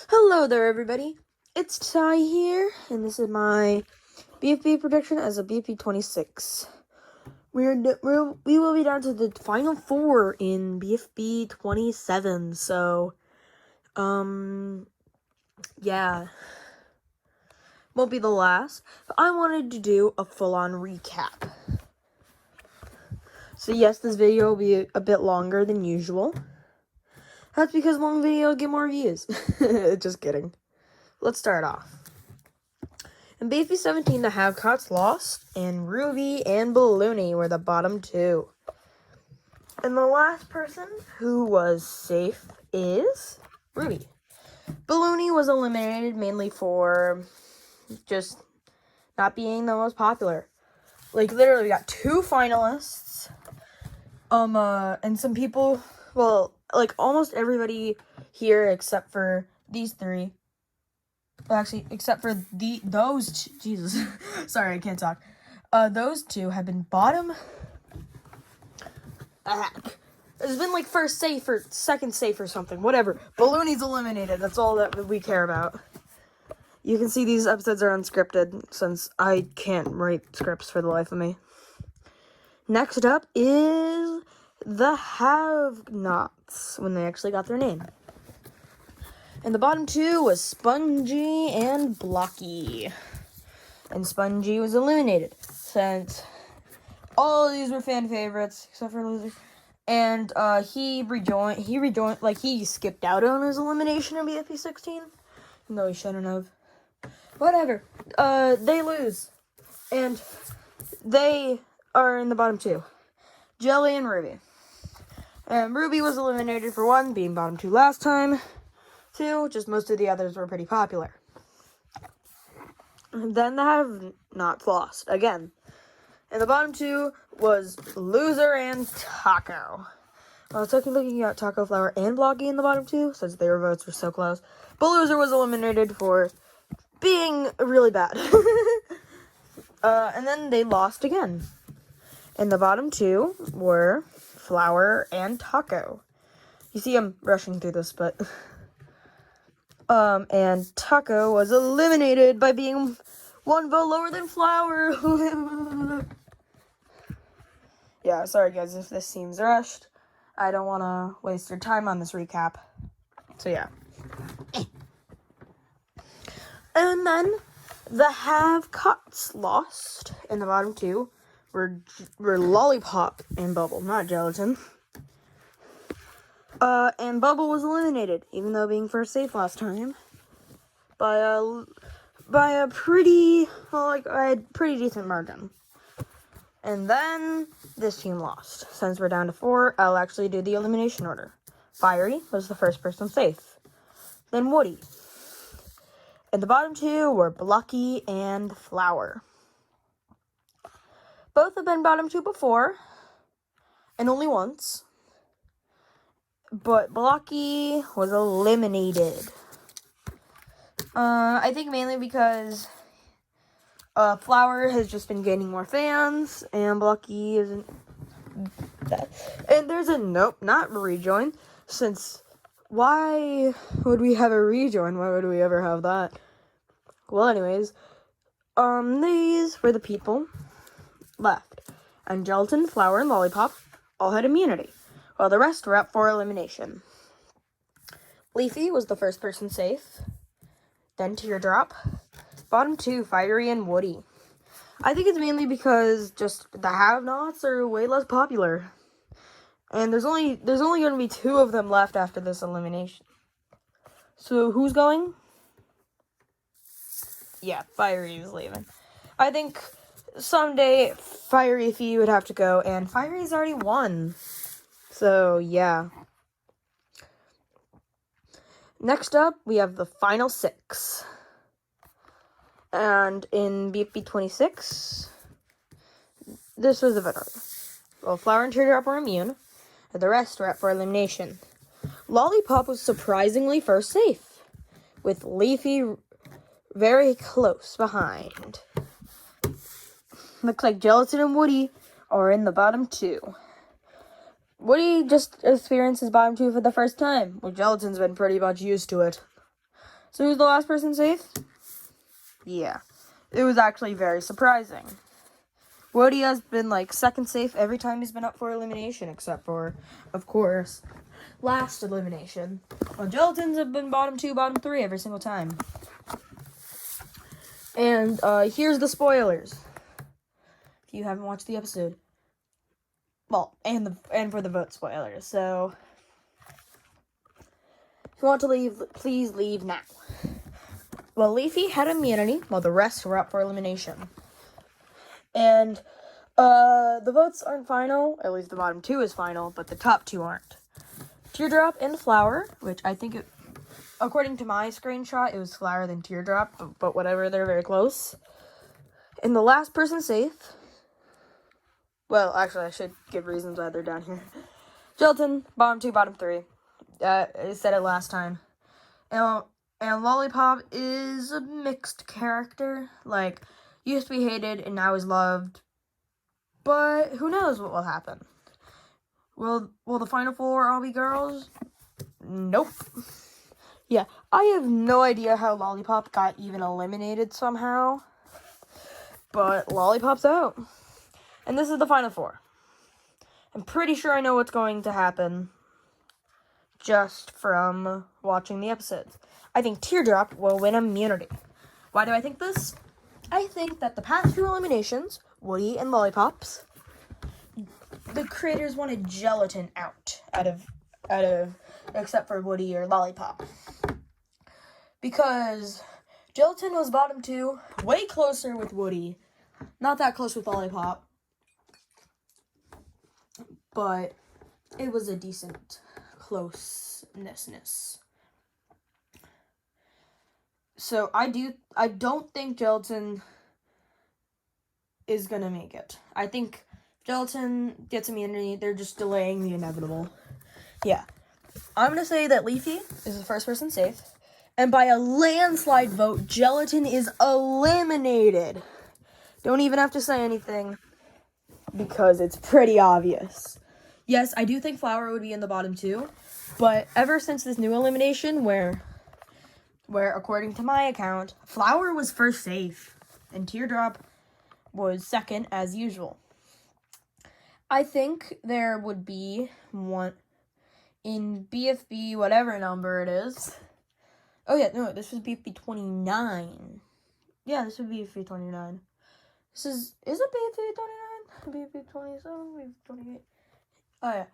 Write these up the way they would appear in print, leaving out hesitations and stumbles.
Hello there, everybody. It's Ty here, and this is my BFB prediction as a BFB 26. We will be down to the final four in BFB 27. So, yeah, won't be the last. But I wanted to do a full-on recap. So yes, this video will be a bit longer than usual. That's because long videos get more views. Just kidding. Let's start off. In BFB 17, the Havcots lost, and Ruby and Balloony were the bottom two. And the last person who was safe is Ruby. Balloony was eliminated mainly for just not being the most popular. Like, literally, we got two finalists. And some people, well, like, almost everybody here except for these three. Actually, except for those two, Jesus, sorry, I can't talk. Those two have been bottom. It's been like first safe or second safe or something, whatever. Balloony's eliminated. That's all that we care about. You can see these episodes are unscripted since I can't write scripts for the life of me. Next up is the Have-Nots, when they actually got their name. And the bottom two was Spongy and Blocky. And Spongy was eliminated, since all of these were fan favorites, except for Loser. And he rejoined, like, he skipped out on his elimination in BFB 16, even though he shouldn't have. Whatever. They lose. And they are in the bottom two. Jelly and Ruby. And Ruby was eliminated for one, being bottom two last time. Two, just most of the others were pretty popular. And then the Have-Nots lost again. And the bottom two was Loser and Taco. Well, technically you got Taco, Flower, and Blocky in the bottom two, since their votes were so close. But Loser was eliminated for being really bad. And then they lost again. And the bottom two were Flower and Taco. You see I'm rushing through this, but... and Taco was eliminated by being one vote lower than Flower. Yeah, sorry guys if this seems rushed. I don't want to waste your time on this recap. So yeah. And then the Have-Cots lost, and the bottom two were Lollipop and Bubble, not Gelatin. And Bubble was eliminated, even though being first safe last time, by a pretty decent margin. And then this team lost. Since we're down to four, I'll actually do the elimination order. Fiery was the first person safe. Then Woody. And the bottom two were Blocky and Flower. Both have been bottom two before, and only once. But Blocky was eliminated. I think mainly because Flower has just been gaining more fans, and Blocky isn't that. And there's a nope, not rejoin, since why would we have a rejoin? Why would we ever have that? Well, anyways, these were the people left. And Gelatin, Flower, and Lollipop all had immunity, while the rest were up for elimination. Leafy was the first person safe. Then Teardrop. Bottom two, Fiery and Woody. I think it's mainly because just the Have-Nots are way less popular. And there's only going to be two of them left after this elimination. So who's going? Yeah, Fiery is leaving. I think someday Fiery Fee would have to go, and Fiery's already won. So, yeah. Next up, we have the final six. And in BFB 26, this was the better. Well, Flower and Teardrop were immune, and the rest were up for elimination. Lollipop was surprisingly first safe, with Leafy very close behind. Looks like Gelatin and Woody are in the bottom two. Woody just experienced his bottom two for the first time, while Gelatin's been pretty much used to it. So who's the last person safe? Yeah. It was actually very surprising. Woody has been, like, second safe every time he's been up for elimination, except for, of course, last elimination. Well, Gelatins have been bottom 2, bottom 3 every single time. And, here's the spoilers. If you haven't watched the episode. Well, and for the vote spoilers, so... If you want to leave, please leave now. Well, Leafy had immunity, while the rest were up for elimination. And, the votes aren't final, at least the bottom 2 is final, but the top 2 aren't. Teardrop and Flower, which I think, according to my screenshot, it was Flower than Teardrop, but whatever, they're very close. And the last person safe, well, actually, I should give reasons why they're down here. Gelatin, bottom 2, bottom 3. I said it last time. And Lollipop is a mixed character, like, used to be hated and now is loved, but who knows what will happen. Will the final 4 all be girls? Nope. Yeah, I have no idea how Lollipop got even eliminated somehow, but Lollipop's out. And this is the final 4. I'm pretty sure I know what's going to happen just from watching the episodes. I think Teardrop will win immunity. Why do I think this? I think that the past 2 eliminations, Woody and Lollipops, the creators wanted Gelatin out of except for Woody or Lollipop. Because Gelatin was bottom 2, way closer with Woody, not that close with Lollipop, but it was a decent closeness. So I don't think Gelatin is gonna make it. I think Gelatin gets immunity. They're just delaying the inevitable. Yeah. I'm gonna say that Leafy is the first person safe. And by a landslide vote, Gelatin is eliminated. Don't even have to say anything, because it's pretty obvious. Yes, I do think Flower would be in the bottom 2, but ever since this new elimination where according to my account, Flower was first safe and Teardrop was second as usual. I think there would be one in BFB, whatever number it is. Oh yeah, no, this was BFB 29. Yeah, this would be BFB 29. Is it BFB 29? BFB 27? BFB 28? Oh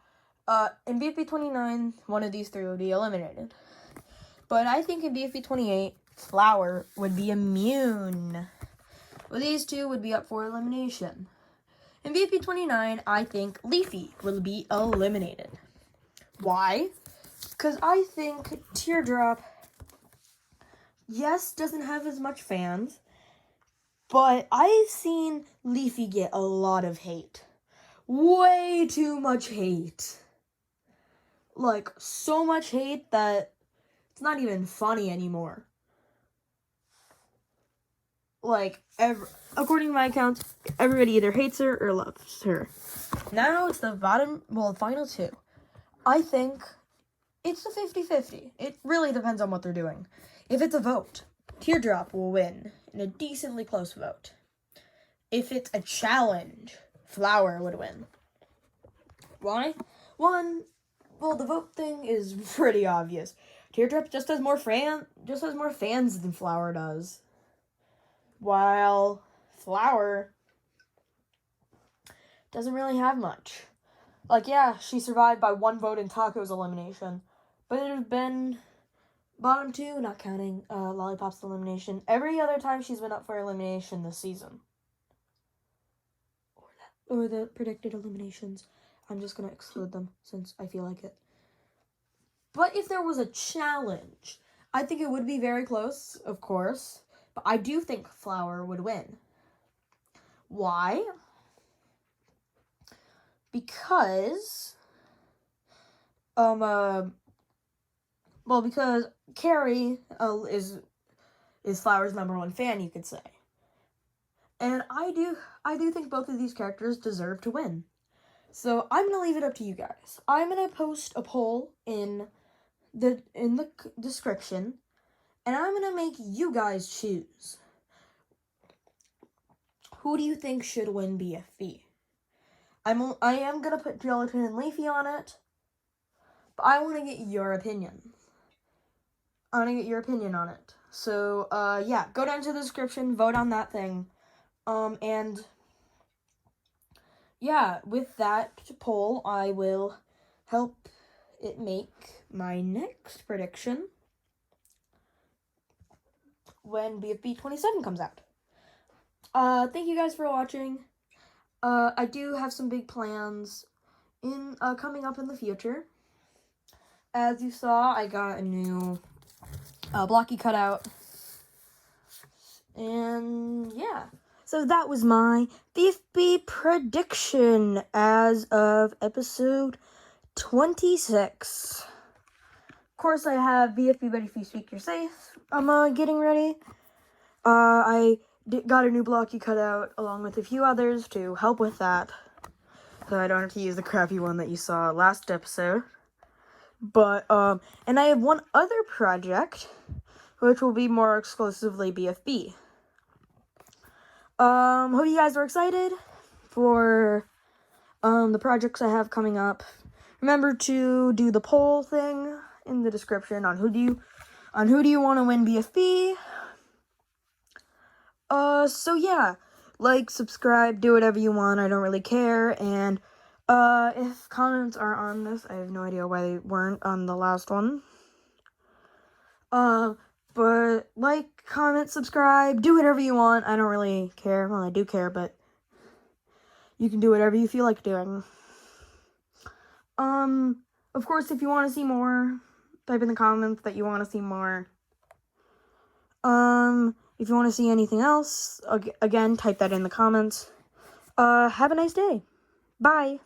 yeah. In BFB 29, one of these 3 would be eliminated. But I think in BFB 28, Flower would be immune. Well, these 2 would be up for elimination. In BFB 29, I think Leafy will be eliminated. Why? Because I think Teardrop, yes, doesn't have as much fans, but I've seen Leafy get a lot of hate. Way too much hate. Like, so much hate that it's not even funny anymore. Like, according to my account, everybody either hates her or loves her. Now it's the final 2. I think it's a 50-50. It really depends on what they're doing. If it's a vote, Teardrop will win in a decently close vote. If it's a challenge, Flower would win. Why? One, well, the vote thing is pretty obvious. Teardrop just has more fans than Flower does. While Flower doesn't really have much. Like, yeah, she survived by 1 vote in Taco's elimination, but it has been bottom 2, not counting Lollipop's elimination, every other time she's been up for elimination this season. Or the predicted eliminations. I'm just going to exclude them since I feel like it. But if there was a challenge, I think it would be very close, of course. But I do think Flower would win. Why? Because, because Carrie is Flower's #1 fan, you could say. And I do think both of these characters deserve to win. So I'm gonna leave it up to you guys. I'm gonna post a poll in the description, and I'm gonna make you guys choose. Who do you think should win BFB? I am gonna put Gelatin and Leafy on it, but I want to get your opinion. I want to get your opinion on it. So, yeah, go down to the description, vote on that thing, and yeah, with that poll, I will help it make my next prediction when BFB 27 comes out. Thank you guys for watching. I do have some big plans coming up in the future. As you saw, I got a new blocky cutout. And yeah. So that was my BFB prediction as of episode 26. Of course, I have BFB Ready If You Speak You're Safe. I'm getting ready. I got a new blocky cutout along with a few others to help with that, so I don't have to use the crappy one that you saw last episode. But and I have one other project, which will be more exclusively BFB. Hope you guys are excited for the projects I have coming up. Remember to do the poll thing in the description on who do you want to win BFB. So yeah, like, subscribe, do whatever you want, I don't really care, and, if comments are on this, I have no idea why they weren't on the last one. But, like, comment, subscribe, do whatever you want, I don't really care, well, I do care, but you can do whatever you feel like doing. Of course, if you want to see more, type in the comments that you want to see more. If you want to see anything else, again, type that in the comments. Have a nice day. Bye.